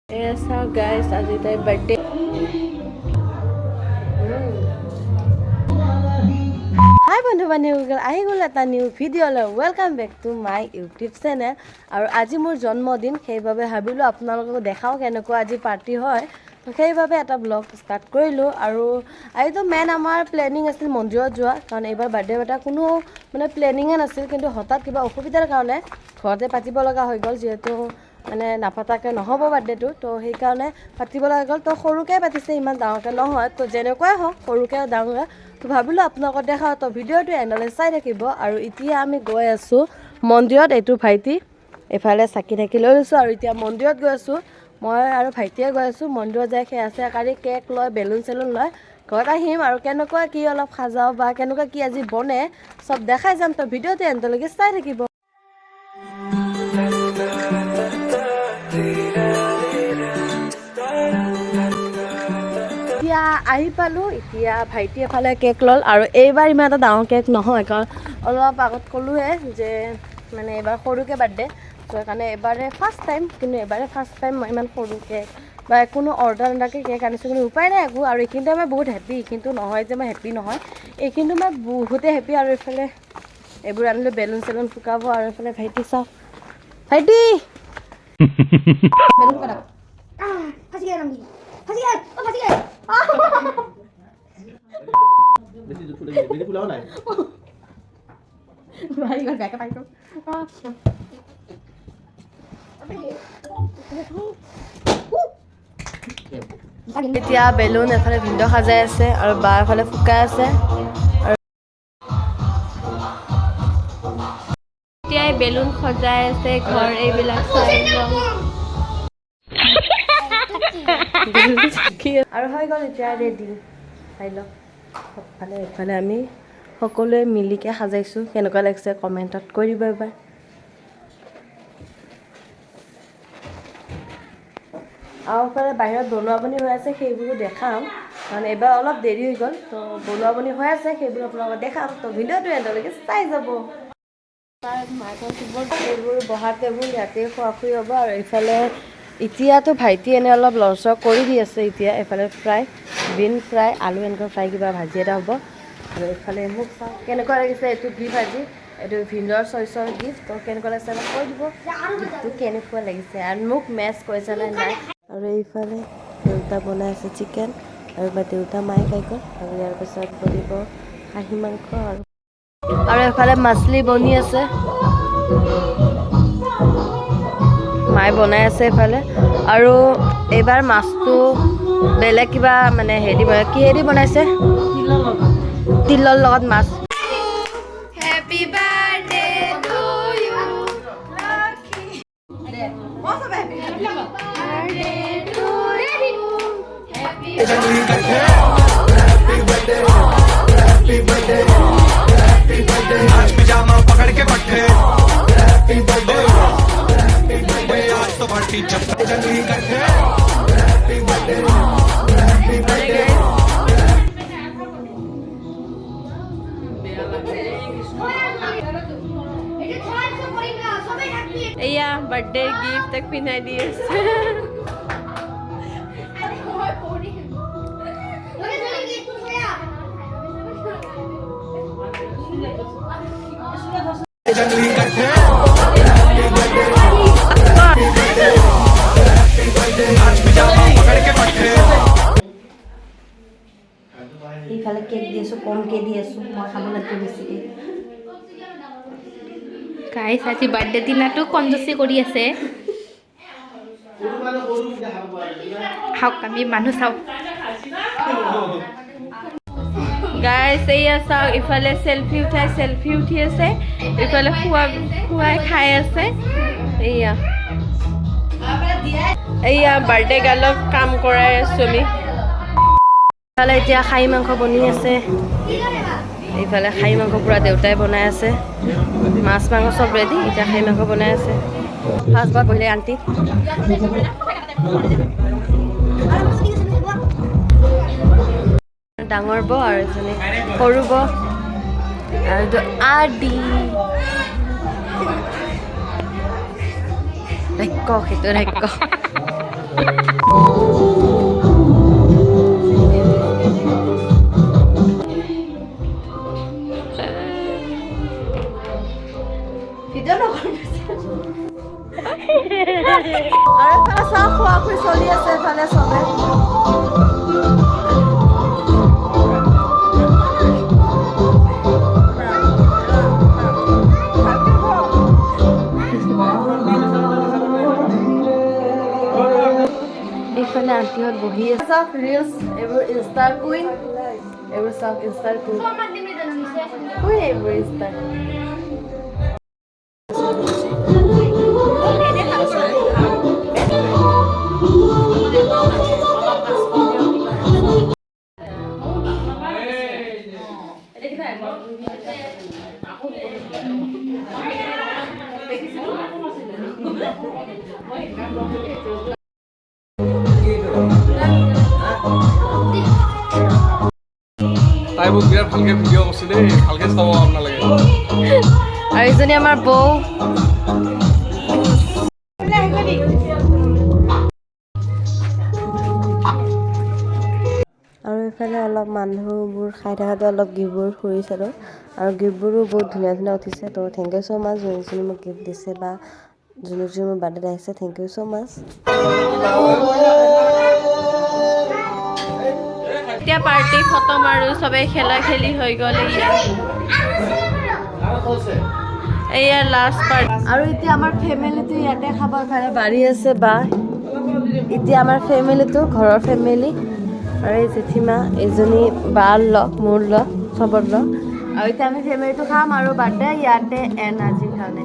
ऐसा गाइस आज তাই বাৰ্থডে হাই বন্ধু বান্ধৱীসকল আহি গ'ল এটা নিউ ভিডিঅ'লৈ welcome back to my YouTube channel আৰু আজি মোৰ জন্মদিন সেইবাবে ভাবিলোঁ আপোনালোকক দেখাওঁ কেনেকুৱা আজি পাৰ্টি হয় তো সেইবাবে এটা ব্লগ ষ্টাৰ্ট কৰিলোঁ আৰু আজিতো মেইন আমাৰ প্লেনিং আছিল মন্দিৰত যোৱা কাৰণ এইবাৰ বাৰ্থডে এটা কোনো মানে প্লেনিঙে নাছিল কিন্তু হঠাৎ কিবা অসুবিধাৰ কাৰণে ঘৰতে পাতিব লগা হৈ গ'ল যিহেতু মানে নাপাতাকৈ নহ'ব বাৰ্থডেটো তো সেইকাৰণে পাতিব লগা গ'ল তো সৰুকৈ পাতিছে ইমান ডাঙৰকৈ নহয় তো যেনেকুৱাই হওক সৰুকৈ ডাঙৰকৈ তো ভাবিলোঁ আপোনালোকক দেখাওঁ তো ভিডিঅ'টো এণ্ডলৈ চাই থাকিব আৰু এতিয়া আমি গৈ আছোঁ মন্দিৰত এইটো ভাইটি এইফালে চাকি থাকি লৈ লৈছোঁ আৰু এতিয়া মন্দিৰত গৈ আছোঁ মই আৰু ভাইটিয়ে গৈ আছোঁ মন্দিৰত যাই সেয়া আছে কালি কেক লয় বেলুন চেলুন লয় ঘৰত আহিম আৰু কেনেকুৱা কি অলপ সাজাওঁ বা কেনেকুৱা কি আজি বনে চব দেখাই যাম তো ভিডিঅ'টো এণ্ডলৈকে চাই থাকিব এতিয়া আহি পালোঁ এতিয়া ভাইটি এফালে কেক ল'ল আৰু এইবাৰ ইমান এটা ডাঙৰ কেক নহয় কাৰণ অলপ আগত ক'লোৱে যে মানে এইবাৰ সৰুকৈ বাৰ্থডে তো সেইকাৰণে এইবাৰে ফাৰ্ষ্ট টাইম কিন্তু এইবাৰে ফাৰ্ষ্ট টাইম মই ইমান সৰু কেক বা কোনো অৰ্ডাৰ নিদাকৈ কেক আনিছোঁ কিন্তু উপায় নাই একো আৰু এইখিনিতে মই বহুত হেপ্পী এইখিনিতো নহয় যে মই হেপ্পী নহয় এইখিনিতো মই বহুতেই হেপ্পী আৰু এইফালে এইবোৰ আনিলোঁ বেলুন চেলুন ফুকাব আৰু এইফালে ভাইটি চাওক ভাইটি বেলুন ফুকাব এতিয়া বেলুন এফালে ভিন্দ সাজাই আছে আৰু বা এফালে ফুকাই আছে এতিয়া বেলুন সজাই আছে ঘৰ এইবিলাক আৰু হৈ গ'ল এতিয়া ৰেডি চাই লওক সবফালে এইফালে আমি সকলোৱে মিলিকৈ সাজাইছোঁ কেনেকুৱা লাগিছে কমেণ্টত কৈ দিব এবাৰ আৰু এইফালে বাহিৰত বনোৱা বনি হৈ আছে সেইবোৰো দেখাম কাৰণ এইবাৰ অলপ দেৰি হৈ গ'ল তো বনোৱা বনি হৈ আছে সেইবোৰ আপোনালোকক দেখাম তো ভিডিঅ'টো এণ্ডলৈকে চাই যাব মাইকৰ কিবৰ্ড এইবোৰ বহা টেবুল ইয়াতে খোৱা হ'ব আৰু এইফালে এতিয়াতো ভাইটি এনে অলপ লৰচৰ কৰি দি আছে এতিয়া এইফালে ফ্ৰাই বিন ফ্ৰাই আলু এনেকুৱা ফ্ৰাই কিবা ভাজি এটা হ'ব আৰু এইফালে মোক চাওঁ কেনেকুৱা লাগিছে এইটো কি ভাজি এইটো ভিন্দৰ চইচৰ গিফ্ট তো কেনেকুৱা লাগিছে আমাক কৈ দিব গিফ্টটো কেনেকুৱা লাগিছে আৰু মোক মেচ কৰিছেনে নাই আৰু এইফালে দেউতা বনাই আছে চিকেন আৰু বা দেউতা মায়ে খাই গ'ল আৰু ইয়াৰ পিছত বনিব খাহী মাংস আৰু এইফালে মাছলি বনি আছে মায়ে বনাই আছে এইফালে আৰু এইবাৰ মাছটো বেলেগ কিবা মানে হেৰি কিহেদি বনাইছে তিলৰ লগত মাছ হেপী বাৰ্থডে টু ইউ आज पिजामा पकड़ के पट्टे आज तो पार्टी जब जंगली करते এয়া বাৰ্থডে গিফ্ট তাক পিন্ধাই দি আছে जंगली करते आज पिजामा पकड़ के पट्टे এইফালে কেক দি আছোঁ কমকৈ দি আছোঁ মই খাব লাগিব বেছিকৈ গাইছ আজি বাৰ্থডে দিনাটো কঞ্জুচি কৰি আছে খাওক আমি মানুহ চাওক গাইছ এইয়া চাওক ইফালে চেলফি উঠি আছে ইফালে খুৱাই খাই আছে এইয়া বাৰ্থডে গাৰ্লক কাম কৰাই আছোঁ আমি ইফালে এতিয়া খাহী মাংস বনি আছে এইফালে খাহী মাংস পূৰা দেউতাই বনাই আছে মাছ মাংস চব ৰেডি এতিয়া খাহী মাংস বনাই আছে ফাৰ্ষ্টবাৰ বহিলে আণ্টি ডাঙৰ ব আৰু এজনী সৰু ব আৰু আদি ৰাক্ষ সেইটো ৰাক্ষ খোৱা খুই চলি আছে এফালে চবে এইফালে আন্টিহঁত বহি আছে চব ৰিলছ এইবোৰ ইনষ্টাৰ কুইন এইবোৰ চব ইনষ্টাৰ কুইন কুইন এইবোৰ ইনষ্টাৰ তাই মোক বিৰাট ভালকে ভিডিঅ' কৰিছে দেই ভালকে চাব আপোনালোকে আৰু এইজনী আমাৰ বৌ আৰু এইফালে অলপ মানুহবোৰ খাই থকাতে অলপ গিফ্টবোৰ ফুৰিছিলোঁ আৰু গিফ্টবোৰো বহুত ধুনীয়া ধুনীয়া উঠিছে তো থেংক ইউ ছ' মাছ যোনে যোনে মোক গিফ্ট দিছে বা যোনে যোনে মোৰ বাৰ্থডেত আহিছে থেংক ইউ ছ' মাছ এতিয়া পাৰ্টি খতম আৰু চবে খেলা খেলি হৈ গ'ল এয়া লাষ্ট পাৰ্টি আৰু এতিয়া আমাৰ ফেমিলিটো ইয়াতে খাবৰ কাৰণে বাঢ়ি আছে বা এতিয়া আমাৰ ফেমিলিটো ঘৰৰ ফেমিলি আৰু এই জেঠিমা এইজনী বাৰ লগ মোৰ লগ চবৰ লগ আৰু এতিয়া আমি ফেমিলিটো খাম আৰু বাৰ্থডে ইয়াতে এণ্ড আজিৰ কাৰণে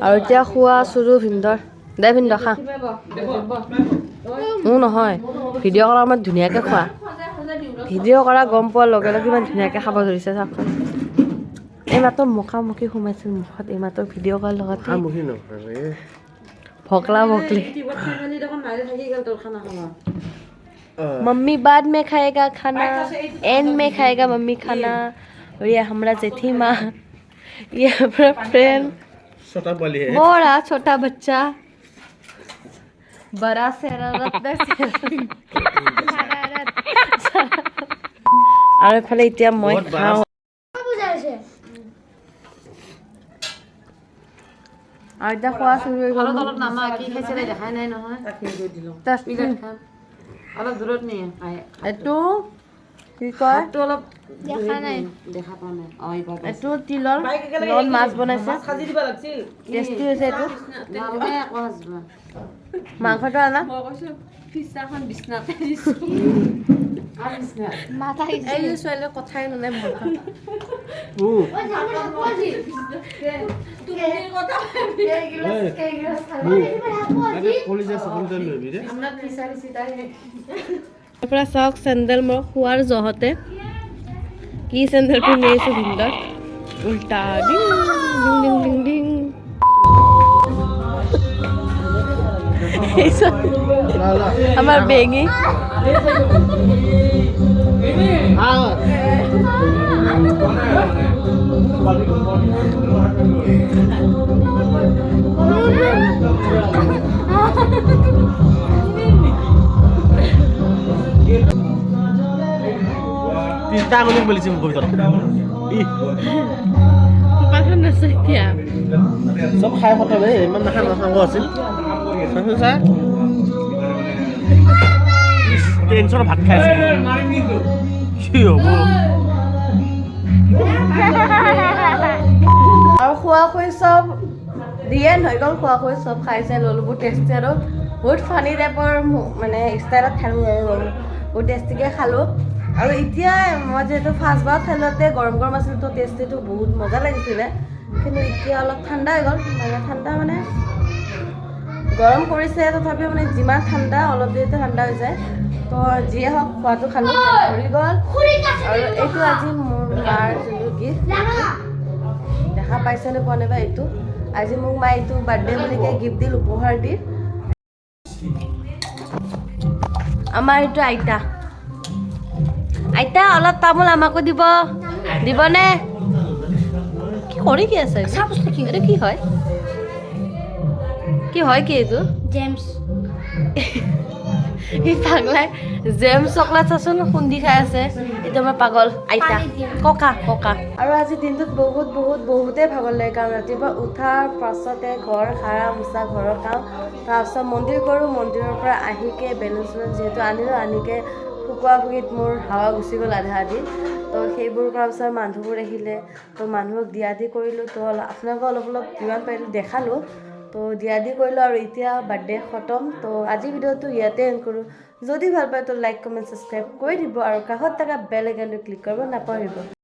আৰু এতিয়া খোৱা চুৰু ভিন্দৰ দে ভিন্দৰ খা মোৰ নহয় ভিডিঅ' কৰাৰ সময়ত ধুনীয়াকৈ খোৱা ভিডিঅ' কৰা গম পোৱাৰ লগে লগে ইমান ধুনীয়াকৈ খাব ধৰিছে চাওকচোন এইমাত্ৰ মুখামুখি সোমাইছিল মুখত এইমাত্ৰ ভিডিঅ' কৰাৰ লগতে ভকলা ভকলি मम्मी बाद में खाएगा खाना एंड में खाएगा मम्मी खाना और ये हमारा जेठीमा ये हमारा फ्रेंड छोटा बली है बड़ा छोटा बच्चा बड़ा शरारत আৰু এফালে এতিয়া মই খাওঁ আৰু এতিয়া খোৱা চুৰি হৈ গ'ল অলপ নামা কি খাইছিলে দেখাই নাই নহয় অলপ দূৰত নিয়ে এইটো কি কয় এইটো অলপ দেখা নাই দেখা পোৱা নাই এইটো তিলৰ লগত মাছ বনাইছে টেষ্টি হৈছে এইটো মাংসটো আনা ছোৱালীৰ কথাই নুনাই পৰা চাওক চেণ্ডেল মই শোৱাৰ জহতে কি চেণ্ডেল পিন্ধি আহিছোঁ ভিন্দত উল্টা ডিং ডিং ডিং ডিং আমাৰ বেঙি তিনটা আঙুলি বলিছে মুখৰ ভিতৰত চব খাই খতম ইমান নাখাং নাখাং আছিল চা টেনশ্যনত ভাত খাই আছে কি হ'ব আৰু খোৱা খুই চব দিয়ে হৈ গ'ল খোৱা খুই চব খাইছে ল'লোঁ বহুত টেষ্টি আৰু বহুত ফানি টাইপৰ মানে ষ্টাইলত খালোঁ আৰু বহুত টেষ্টিকৈ খালোঁ আৰু এতিয়া মই যিহেতু ফাৰ্ষ্টবাৰ খালতে গৰম গৰম আছিল তো টেষ্টিটো বহুত মজা লাগিছিলে কিন্তু এতিয়া অলপ ঠাণ্ডা হৈ গ'ল মানে ঠাণ্ডা মানে গৰম কৰিছে তথাপিও মানে যিমান ঠাণ্ডা অলপ দেৰিতে ঠাণ্ডা হৈ যায় তো যিয়ে হওক খোৱাটো খালোঁ ভৰি গ'ল আৰু এইটো আজি মোৰ মাৰ যোনটো গিফ্ট দেখা পাইছেনে পোৱা নাইবা এইটো আজি মোক মায়ে এইটো বাৰ্থডে বুলিকৈ গিফ্ট দিল উপহাৰ দি আমাৰ এইটো আইতা আইতা অলপ তামোল আমাকো দিব দিবনে কি কৰি কি আছে এইটো কি হয় কি হয় কি এইটো জেমছ সি পাগলাই জেম চকলেট চাচোন খুন্দি খাই আছে এইটো আমাৰ পাগল আইতা ককা আৰু আজি দিনটোত বহুতেই ভাগৰ লাগে কাৰণ ৰাতিপুৱা উঠাৰ পাছতে ঘৰ সাৰা মোচা ঘৰৰ কাম তাৰপিছত মন্দিৰ কৰোঁ মন্দিৰৰ পৰা আহিকে বেলুন চেলুন যিহেতু আনিকে শুকুৱা ফুকিত মোৰ হাৱা গুচি গ'ল আধা আধি তো সেইবোৰ কৰাৰ পিছত মানুহবোৰ আহিলে তো মানুহক দিয়া দি কৰিলোঁ তো আপোনালোকক অলপ যিমান পাৰিলোঁ দেখালোঁ তো দিয়া দি কৰিলোঁ আৰু এতিয়া বাৰ্থডে খতম তো আজি ভিডিঅ'টো ইয়াতে এণ্ড কৰোঁ যদি ভাল পায় তো লাইক কমেণ্ট ছাবস্ক্ৰাইব কৰি দিব আৰু কাষত থকা বেল আইকনটো ক্লিক কৰিব নাপাহৰিব